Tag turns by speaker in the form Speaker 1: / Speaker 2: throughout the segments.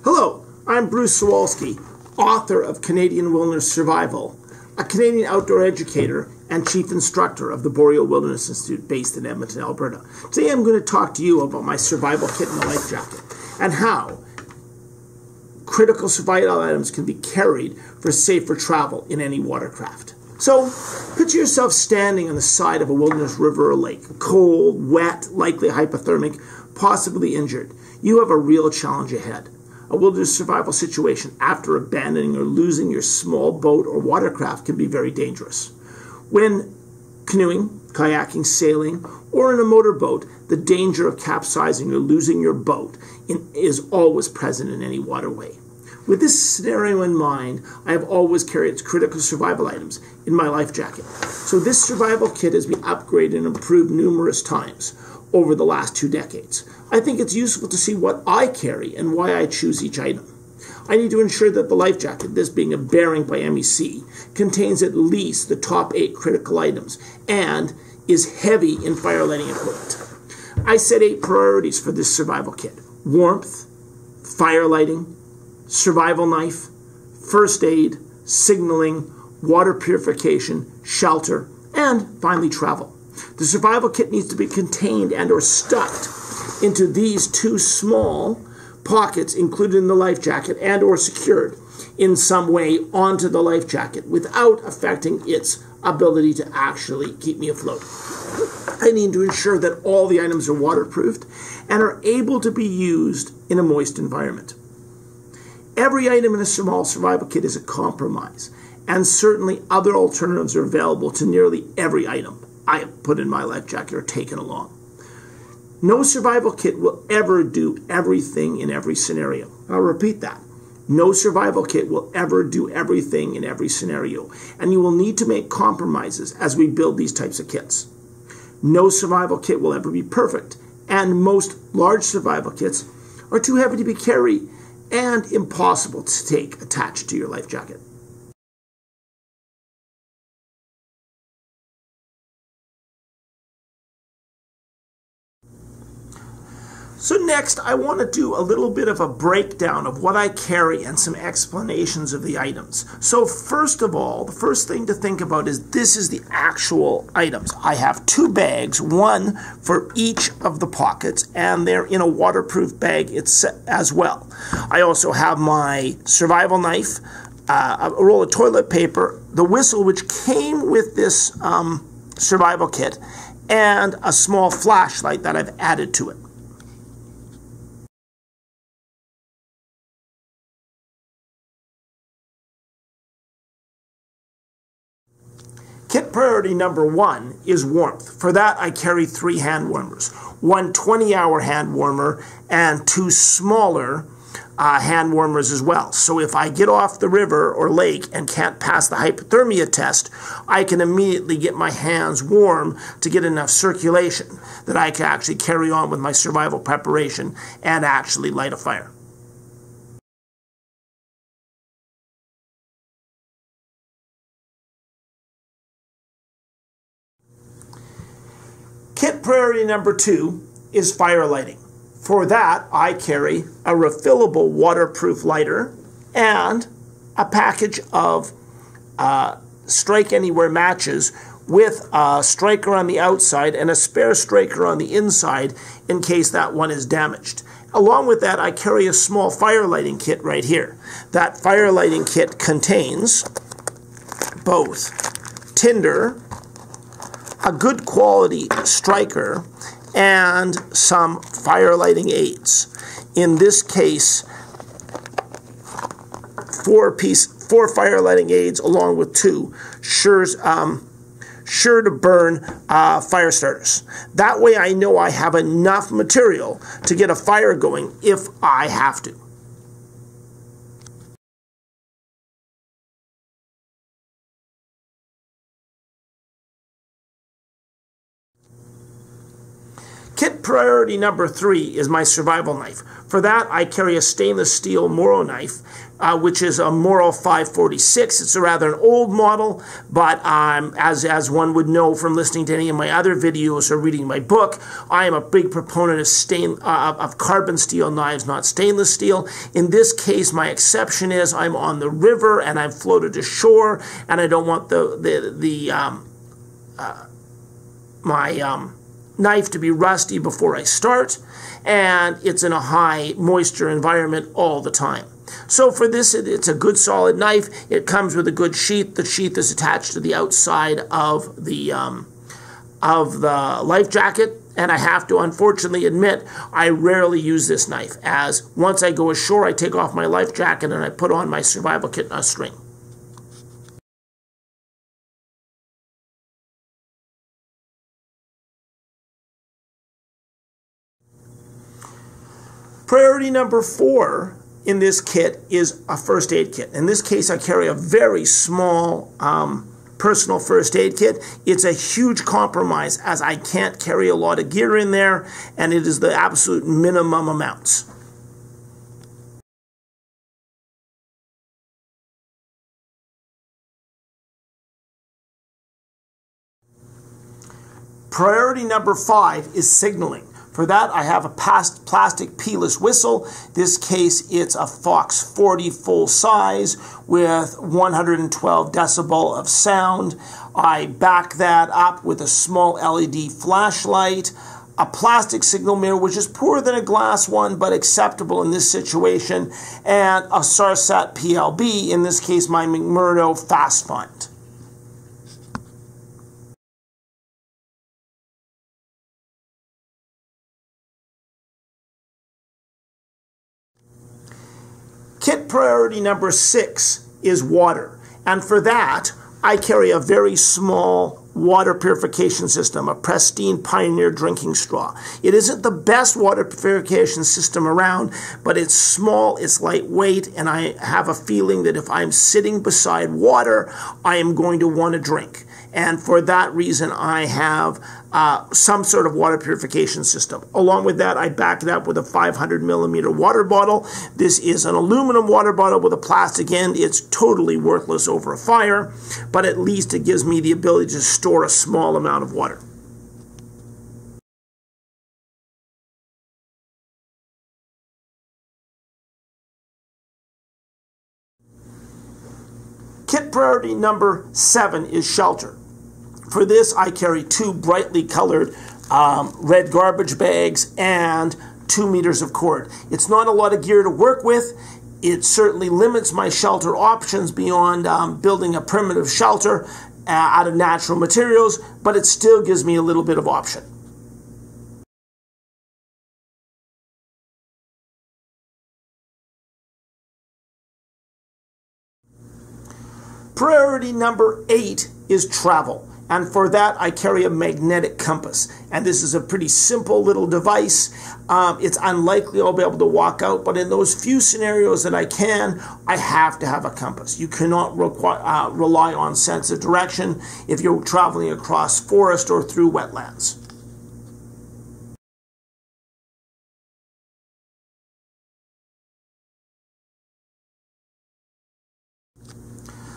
Speaker 1: Hello, I'm Bruce Sawalski, author of Canadian Wilderness Survival, a Canadian outdoor educator and chief instructor of the Boreal Wilderness Institute based in Edmonton, Alberta. Today I'm going to talk to you about my survival kit and the life jacket and how critical survival items can be carried for safer travel in any watercraft. So, picture yourself standing on the side of a wilderness river or lake, cold, wet, likely hypothermic, possibly injured. You have a real challenge ahead. A wilderness survival situation after abandoning or losing your small boat or watercraft can be very dangerous. When canoeing, kayaking, sailing, or in a motorboat, the danger of capsizing or losing your boat is always present in any waterway. With this scenario in mind, I have always carried critical survival items in my life jacket. So this survival kit has been upgraded and improved numerous times over the last 2 decades. I think it's useful to see what I carry and why I choose each item. I need to ensure that the life jacket, this being a bearing by MEC, contains at least the top 8 critical items and is heavy in fire lighting equipment. I set 8 priorities for this survival kit: warmth, fire lighting, survival knife, first aid, signaling, water purification, shelter, and finally travel. The survival kit needs to be contained and or stuffed into these 2 small pockets included in the life jacket and or secured in some way onto the life jacket without affecting its ability to actually keep me afloat. I need to ensure that all the items are waterproofed and are able to be used in a moist environment. Every item in a small survival kit is a compromise, and certainly other alternatives are available to nearly every item I have put in my life jacket or taken along. No survival kit will ever do everything in every scenario. I'll repeat that. No survival kit will ever do everything in every scenario, and you will need to make compromises as we build these types of kits. No survival kit will ever be perfect, and most large survival kits are too heavy to be carried and impossible to take attached to your life jacket. So next, I want to do a little bit of a breakdown of what I carry and some explanations of the items. So first of all, the first thing to think about is this is the actual items. I have 2 bags, one for each of the pockets, and they're in a waterproof bag as well. I also have my survival knife, a roll of toilet paper, the whistle which came with this survival kit, and a small flashlight that I've added to it. Kit priority number 1 is warmth. For that, I carry 3 hand warmers, one 20-hour hand warmer and 2 smaller hand warmers as well. So if I get off the river or lake and can't pass the hypothermia test, I can immediately get my hands warm to get enough circulation that I can actually carry on with my survival preparation and actually light a fire. Kit priority number 2 is fire lighting. For that, I carry a refillable waterproof lighter and a package of Strike Anywhere matches with a striker on the outside and a spare striker on the inside in case that one is damaged. Along with that, I carry a small fire lighting kit right here. That fire lighting kit contains both tinder, a good quality striker, and some fire lighting aids. In this case, 4 fire lighting aids along with 2 sure to burn fire starters. That way I know I have enough material to get a fire going if I have to. Kit priority number 3 is my survival knife. For that, I carry a stainless steel Mora knife, which is a Mora 546. It's a rather an old model, but as one would know from listening to any of my other videos or reading my book, I am a big proponent of carbon steel knives, not stainless steel. In this case, my exception is I'm on the river and I've floated ashore, and I don't want my knife to be rusty before I start, and it's in a high moisture environment all the time. So for this, it's a good solid knife. It comes with a good sheath. The sheath is attached to the outside of the life jacket, and I have to unfortunately admit I rarely use this knife, as once I go ashore I take off my life jacket and I put on my survival kit and a string. Priority number 4 in this kit is a first aid kit. In this case, I carry a very small personal first aid kit. It's a huge compromise, as I can't carry a lot of gear in there, and it is the absolute minimum amounts. Priority number 5 is signaling. For that, I have a plastic Pearless whistle. This case, it's a Fox 40 full size with 112 decibel of sound. I back that up with a small LED flashlight, a plastic signal mirror, which is poorer than a glass one, but acceptable in this situation, and a Sarsat PLB, in this case, my McMurdo Fast Fund. Kit priority number 6 is water, and for that I carry a very small water purification system, a Pristine Pioneer drinking straw. It isn't the best water purification system around, but it's small, it's lightweight, and I have a feeling that if I'm sitting beside water, I am going to want to drink. And for that reason, I have some sort of water purification system. Along with that, I back it up with a 500 millimeter water bottle. This is an aluminum water bottle with a plastic end. It's totally worthless over a fire, but at least it gives me the ability to store a small amount of water. Kit priority number 7 is shelter. For this, I carry 2 brightly colored red garbage bags and 2 meters of cord. It's not a lot of gear to work with. It certainly limits my shelter options beyond building a primitive shelter out of natural materials, but it still gives me a little bit of option. Priority number 8 is travel. And for that, I carry a magnetic compass. And this is a pretty simple little device. It's unlikely I'll be able to walk out, but in those few scenarios that I can, I have to have a compass. You cannot rely on sense of direction if you're traveling across forest or through wetlands.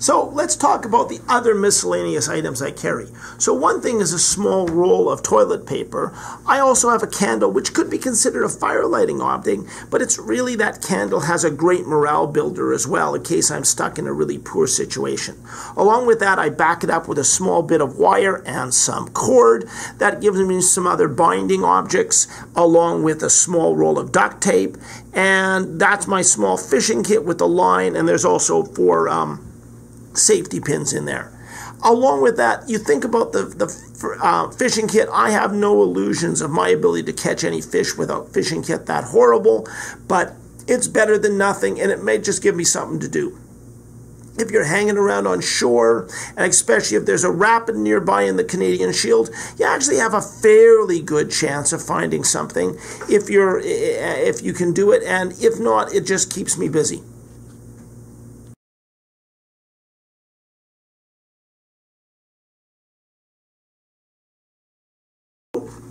Speaker 1: So let's talk about the other miscellaneous items I carry. So one thing is a small roll of toilet paper. I also have a candle, which could be considered a fire lighting object, but it's really that candle has a great morale builder as well in case I'm stuck in a really poor situation. Along with that, I back it up with a small bit of wire and some cord. That gives me some other binding objects, along with a small roll of duct tape. And that's my small fishing kit with the line, and there's also 4 safety pins in there. Along with that, you think about the fishing kit. I have no illusions of my ability to catch any fish without fishing kit that horrible, but it's better than nothing, and it may just give me something to do. If you're hanging around on shore, and especially if there's a rapid nearby in the Canadian Shield, you actually have a fairly good chance of finding something if you can do it, and if not, it just keeps me busy.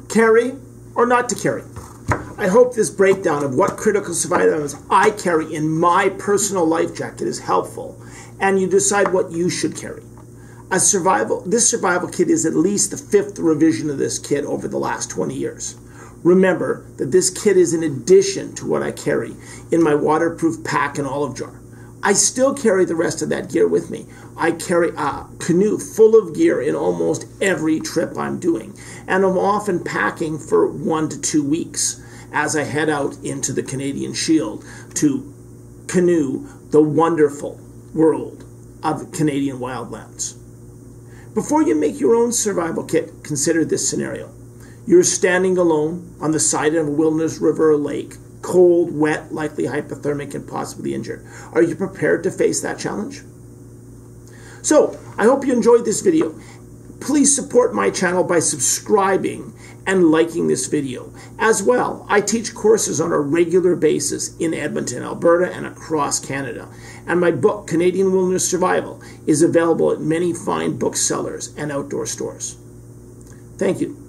Speaker 1: Carry or not to carry. I hope this breakdown of what critical survival items I carry in my personal life jacket is helpful, and you decide what you should carry. This survival kit is at least the 5th revision of this kit over the last 20 years. Remember that this kit is in addition to what I carry in my waterproof pack and olive jar. I still carry the rest of that gear with me. I carry a canoe full of gear in almost every trip I'm doing, and I'm often packing for 1 to 2 weeks as I head out into the Canadian Shield to canoe the wonderful world of Canadian wildlands. Before you make your own survival kit, consider this scenario. You're standing alone on the side of a wilderness river or lake, cold, wet, likely hypothermic, and possibly injured. Are you prepared to face that challenge? So, I hope you enjoyed this video. Please support my channel by subscribing and liking this video. As well, I teach courses on a regular basis in Edmonton, Alberta, and across Canada. And my book, Canadian Wilderness Survival, is available at many fine booksellers and outdoor stores. Thank you.